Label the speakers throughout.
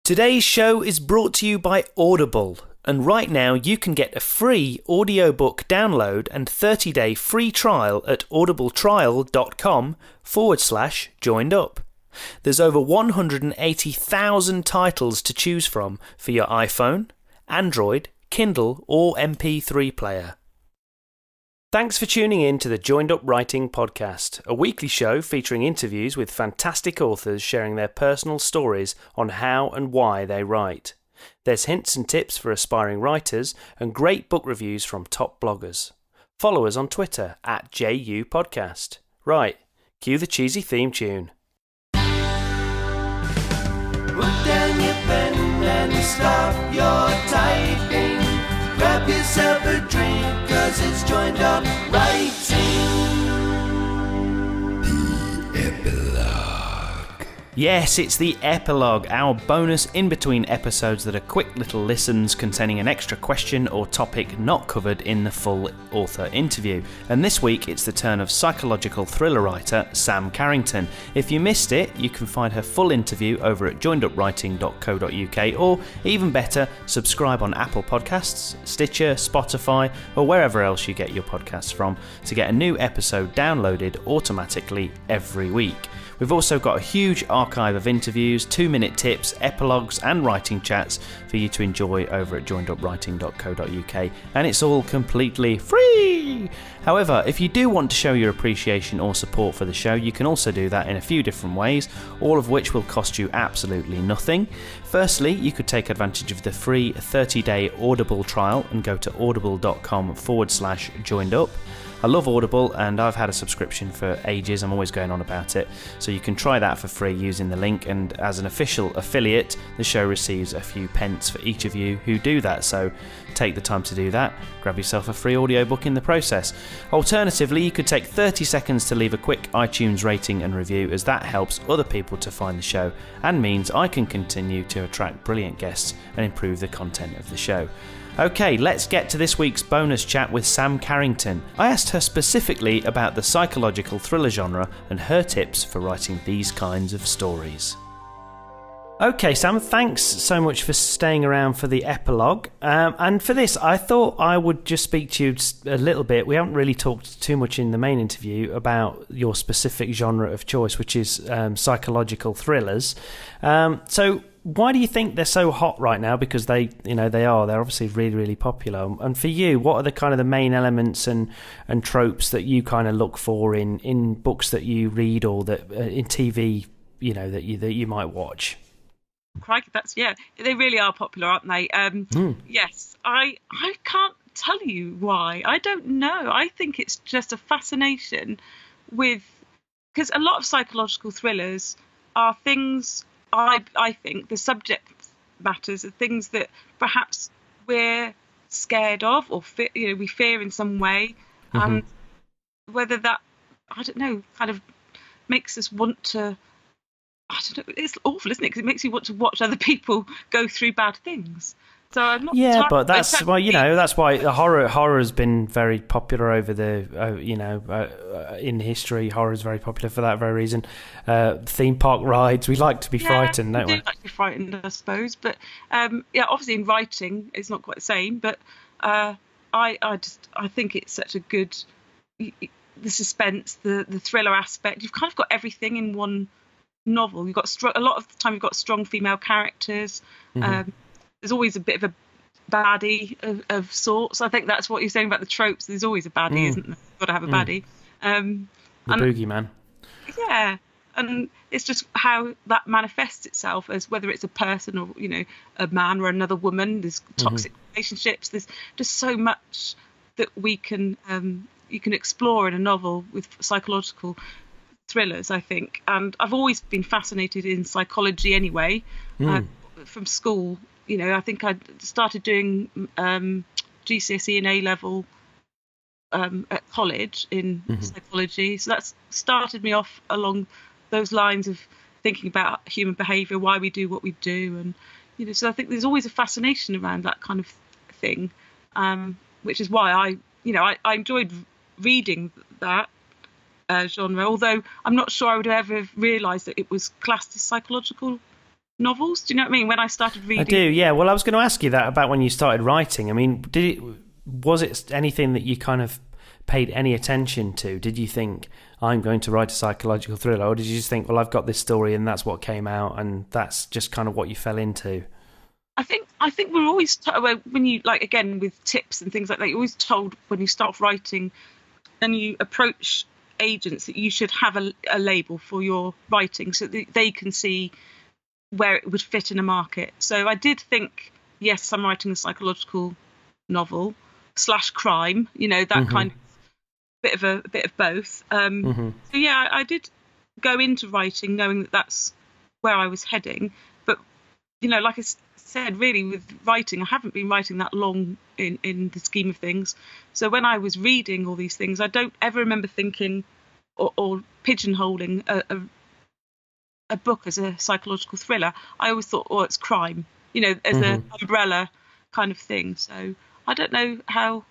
Speaker 1: Today's show is brought to you by Audible, and right now you can get a free audiobook download and 30-day free trial at audibletrial.com/joinedup. There's over 180,000 titles to choose from for your iPhone, Android, Kindle or MP3 player. Thanks for tuning in to the Joined Up Writing Podcast, a weekly show featuring interviews with fantastic authors sharing their personal stories on how and why they write. There's hints and tips for aspiring writers and great book reviews from top bloggers. Follow us on Twitter at JU Podcast. Right, cue the cheesy theme tune.
Speaker 2: Put down your pen and stop your typing. Grab yourself a drink, 'cause it's Joined Up Writing. The Epilogue.
Speaker 1: Yes, it's the Epilogue, our bonus in-between episodes that are quick little listens containing an extra question or topic not covered in the full author interview. And this week it's the turn of psychological thriller writer Sam Carrington. If you missed it, you can find her full interview over at joinedupwriting.co.uk, or even better, subscribe on Apple Podcasts, Stitcher, Spotify or wherever else you get your podcasts from to get a new episode downloaded automatically every week. We've also got a huge archive of interviews, 2-minute tips, epilogues and writing chats for you to enjoy over at joinedupwriting.co.uk, and it's all completely free! However, if you do want to show your appreciation or support for the show, you can also do that in a few different ways, all of which will cost you absolutely nothing. Firstly, you could take advantage of the free 30-day Audible trial and go to audible.com/joinedup. I love Audible and I've had a subscription for ages. I'm always going on about it. So you can try that for free using the link, and as an official affiliate, the show receives a few pence for each of you who do that. So take the time to do that. Grab yourself a free audiobook in the process. Alternatively, you could take 30 seconds to leave a quick iTunes rating and review, as that helps other people to find the show and means I can continue to attract brilliant guests and improve the content of the show. Okay, let's get to this week's bonus chat with Sam Carrington. I asked her specifically about the psychological thriller genre and her tips for writing these kinds of stories. Okay, Sam, thanks so much for staying around for the epilogue. And for this, I thought I would just speak to you a little bit. We haven't really talked too much in the main interview about your specific genre of choice, which is psychological thrillers. So why do you think they're so hot right now? Because they're obviously really, really popular. And for you, what are the kind of the main elements and tropes that you kind of look for in books that you read, or that in TV, that you might watch?
Speaker 3: Crikey, they really are popular, aren't they? Yes, I can't tell you why. I don't know. I think it's just a fascination because a lot of psychological thrillers are things. I think the subject matters are things that perhaps we're scared of, or we fear in some way, and whether that, I don't know, kind of makes us want to. I don't know. It's awful, isn't it? Because it makes you want to watch other people go through bad things. So I'm not.
Speaker 1: Yeah, but that's why that's why the horror has been very popular over the in history. Horror is very popular for that very reason. Theme park rides. We like to be frightened, don't we?
Speaker 3: We do like to be frightened, I suppose. But obviously in writing it's not quite the same. But I think it's such a good the suspense, the thriller aspect. You've kind of got everything in one novel. You've got a lot of the time you've got strong female characters. There's always a bit of a baddie of sorts. I think that's what you're saying about the tropes. There's always a baddie, isn't there? You've got to have a baddie.
Speaker 1: The boogeyman.
Speaker 3: Yeah, and it's just how that manifests itself, as whether it's a person or a man or another woman. There's toxic relationships. There's just so much that you can explore in a novel with psychological thrillers, I think. And I've always been fascinated in psychology anyway, from school. I think I started doing GCSE and A-level at college in psychology. So that's started me off along those lines of thinking about human behaviour, why we do what we do. And, so I think there's always a fascination around that kind of thing, which is why I enjoyed reading that genre, although I'm not sure I would have ever realised that it was classed as psychological novels. Do you know what I mean? When I started reading,
Speaker 1: I do. Yeah. Well, I was going to ask you that about when you started writing. I mean, was it anything that you kind of paid any attention to? Did you think, I'm going to write a psychological thriller, or did you just think, well, I've got this story and that's what came out, and that's just kind of what you fell into?
Speaker 3: I think we're always when you, like, again with tips and things like that, you're always told when you start writing and you approach agents that you should have a label for your writing so that they can see where it would fit in a market. So I did think, yes, I'm writing a psychological novel / crime, that kind of bit of both. So yeah, I did go into writing knowing that that's where I was heading. But like I said, really with writing, I haven't been writing that long in the scheme of things. So when I was reading all these things, I don't ever remember thinking or pigeonholing a book as a psychological thriller. I always thought, it's crime, as an umbrella kind of thing. So I don't know how,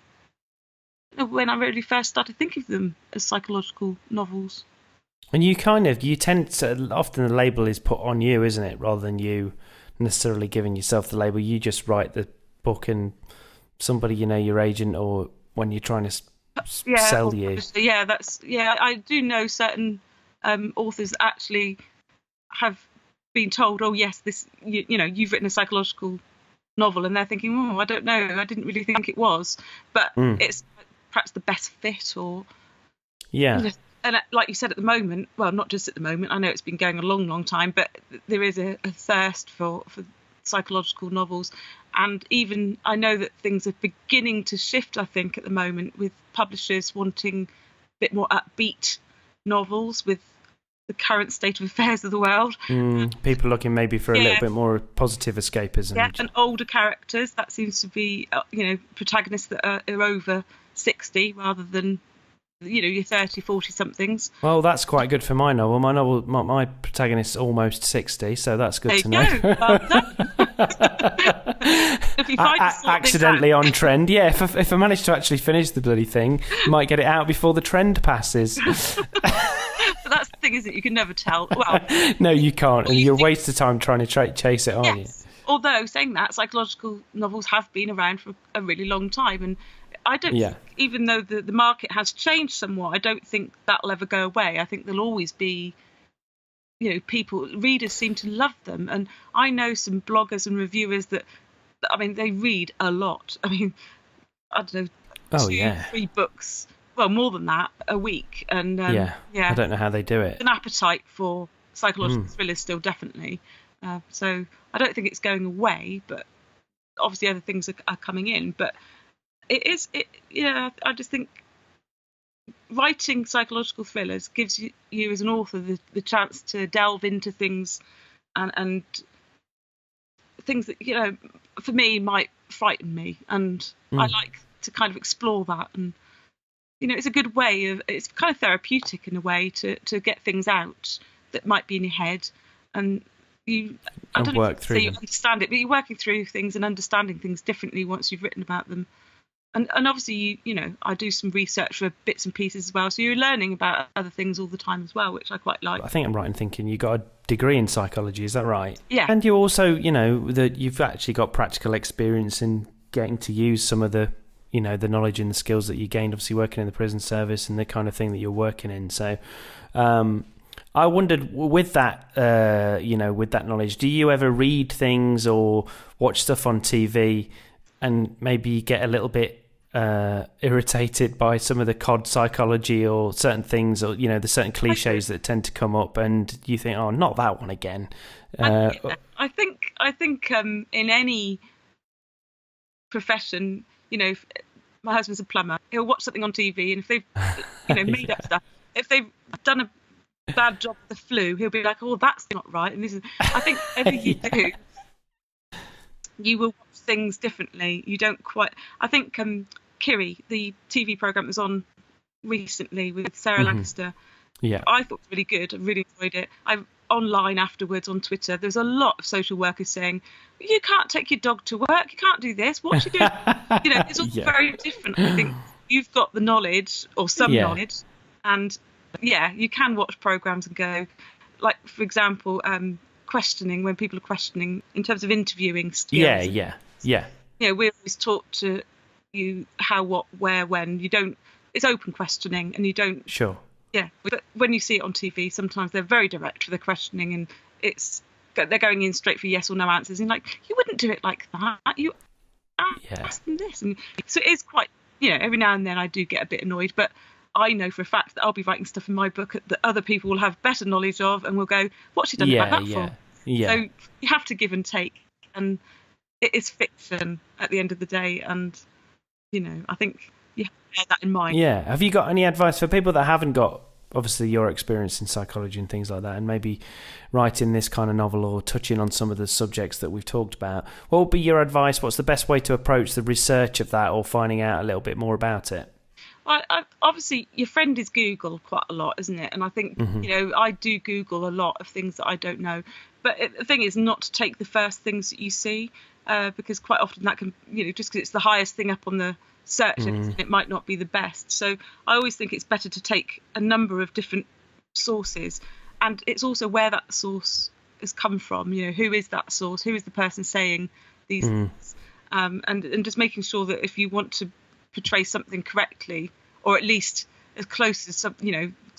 Speaker 3: when I really first started thinking of them as psychological novels.
Speaker 1: And you tend to, often the label is put on you, isn't it, rather than you necessarily giving yourself the label. You just write the book and somebody, your agent, or when you're trying to sell you.
Speaker 3: Yeah, I do know certain authors that actually have been told, oh yes, this, you've written a psychological novel, and they're thinking, I don't know, I didn't really think it was, but it's perhaps the best fit, or and like you said, at the moment, well, not just at the moment, I know it's been going a long, long time, but there is a thirst for psychological novels. And even I know that things are beginning to shift, I think, at the moment, with publishers wanting a bit more upbeat novels with the current state of affairs of the world.
Speaker 1: People looking maybe for a little bit more positive escapism.
Speaker 3: Yeah, and older characters. That seems to be, protagonists that are over 60 rather than, your 30, 40 somethings.
Speaker 1: Well, that's quite good for my novel. My protagonist's almost 60, so that's good to know.
Speaker 3: If you find
Speaker 1: accidentally on trend, yeah. If I manage to actually finish the bloody thing, might get it out before the trend passes.
Speaker 3: But that's the thing, isn't it? You can never tell. Well,
Speaker 1: no, you can't, and you're a waste of time trying to chase it, aren't you?
Speaker 3: Although saying that, psychological novels have been around for a really long time, and I don't think, even though the market has changed somewhat, I don't think that'll ever go away. I think there'll always be, readers seem to love them. And I know some bloggers and reviewers that, they read a lot. I don't know, 2-3 books, well, more than that, a week. And I don't
Speaker 1: know how they do it.
Speaker 3: An appetite for psychological thrillers still, definitely. So I don't think it's going away, but obviously other things are coming in. But I just think writing psychological thrillers gives you as an author the chance to delve into things and things that, for me might frighten me. And I like to kind of explore that. And, it's a good way it's kind of therapeutic in a way to get things out that might be in your head. And you understand it, but you're working through things and understanding things differently once you've written about them. And obviously, I do some research for bits and pieces as well. So you're learning about other things all the time as well, which I quite like.
Speaker 1: I think I'm right in thinking you got a degree in psychology, is that right?
Speaker 3: Yeah.
Speaker 1: And you also, that you've actually got practical experience in getting to use some of the, the knowledge and the skills that you gained, obviously working in the prison service and the kind of thing that you're working in. So, I wondered, with that, with that knowledge, do you ever read things or watch stuff on TV and maybe get a little bit irritated by some of the COD psychology or certain things, or the certain cliches that tend to come up, and you think, oh, not that one again?
Speaker 3: I think in any profession, if my husband's a plumber, he'll watch something on TV, and if they've made up stuff, if they've done a bad job with the flu, he'll be like, oh, that's not right. And this is, I think, everything you do, you will watch things differently. You don't quite. I think Kiri, the TV program that was on recently with Sarah Lancaster, I thought it was really good. I really enjoyed it. Online afterwards on Twitter, there's a lot of social workers saying, you can't take your dog to work, you can't do this, what you doing? It's all very different. I think you've got the knowledge, or some knowledge, and you can watch programs and go, like, for example, questioning, when people are questioning in terms of interviewing skills.
Speaker 1: Yeah.
Speaker 3: We're always taught to you how, what, where, when. You don't. It's open questioning, and you don't.
Speaker 1: Sure.
Speaker 3: Yeah, but when you see it on TV, sometimes they're very direct with the questioning, and they're going in straight for yes or no answers. And like, you wouldn't do it like that. You ask them this, and so it is quite. Every now and then I do get a bit annoyed, but I know for a fact that I'll be writing stuff in my book that other people will have better knowledge of, and will go, "What's she done about that for?"
Speaker 1: Yeah.
Speaker 3: So you have to give and take, and it is fiction at the end of the day, and I think you have to bear that in mind.
Speaker 1: Yeah. Have you got any advice for people that haven't got, obviously, your experience in psychology and things like that, and maybe writing this kind of novel or touching on some of the subjects that we've talked about? What would be your advice? What's the best way to approach the research of that, or finding out a little bit more about it?
Speaker 3: Obviously, your friend is Google quite a lot, isn't it? And I think, I do Google a lot of things that I don't know. But the thing is not to take the first things that you see, because quite often that can, just because it's the highest thing up on the search list, it might not be the best. So I always think it's better to take a number of different sources. And it's also where that source has come from. Who is that source? Who is the person saying these things? And just making sure that if you want to portray something correctly, or at least as close as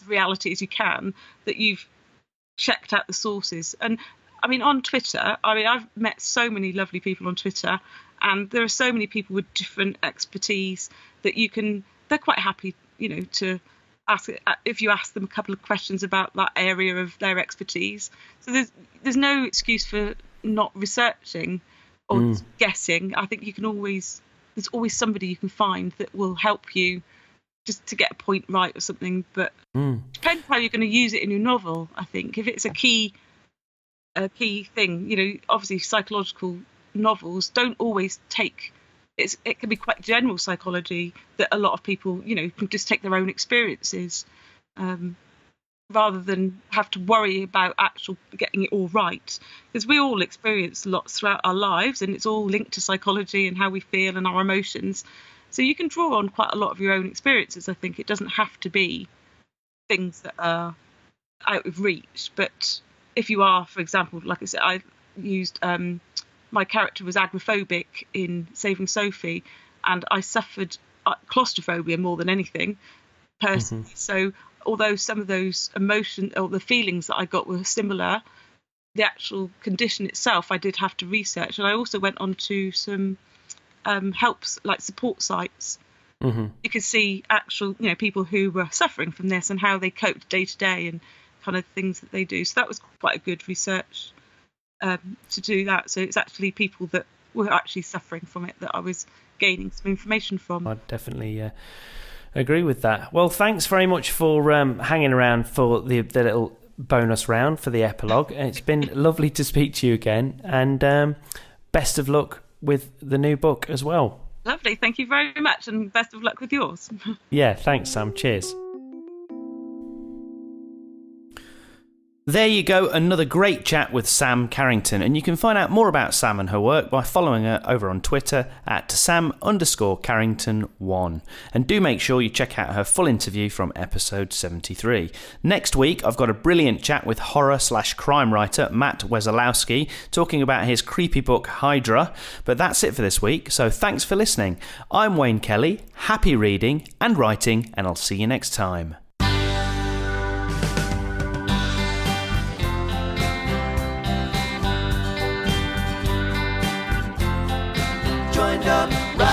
Speaker 3: reality as you can, that you've checked out the sources. And I mean, on Twitter, I've met so many lovely people on Twitter, and there are so many people with different expertise that they're quite happy, to ask if you ask them a couple of questions about that area of their expertise. So there's no excuse for not researching or guessing. I think there's always somebody you can find that will help you just to get a point right or something. But depends how you're going to use it in your novel. I think if it's a key thing, obviously psychological novels don't always take. It can be quite general psychology that a lot of people, can just take their own experiences, rather than have to worry about actual getting it all right. Because we all experience lots throughout our lives, and it's all linked to psychology and how we feel and our emotions. So you can draw on quite a lot of your own experiences. I think it doesn't have to be things that are out of reach. But if you are, for example, like I said, I used my character was agoraphobic in Saving Sophie, and I suffered claustrophobia more than anything personally. So although some of those emotions or the feelings that I got were similar, the actual condition itself I did have to research. And I also went on to some helps, like support sites. You could see actual people who were suffering from this and how they coped day to day and kind of things that they do. So that was quite a good research to do that. So it's actually people that were actually suffering from it that I was gaining some information from.
Speaker 1: I definitely agree with that. Well, thanks very much for hanging around for the little bonus round for the epilogue. It's been lovely to speak to you again, and best of luck with the new book as well.
Speaker 3: Lovely. Thank you very much, and best of luck with yours.
Speaker 1: Yeah, thanks, Sam. Cheers. There you go, another great chat with Sam Carrington, and you can find out more about Sam and her work by following her over on Twitter at Sam_Carrington1. And do make sure you check out her full interview from episode 73. Next week, I've got a brilliant chat with horror/crime writer Matt Wesolowski, talking about his creepy book Hydra. But that's it for this week, so thanks for listening. I'm Wayne Kelly, happy reading and writing, and I'll see you next time.
Speaker 2: Joined up right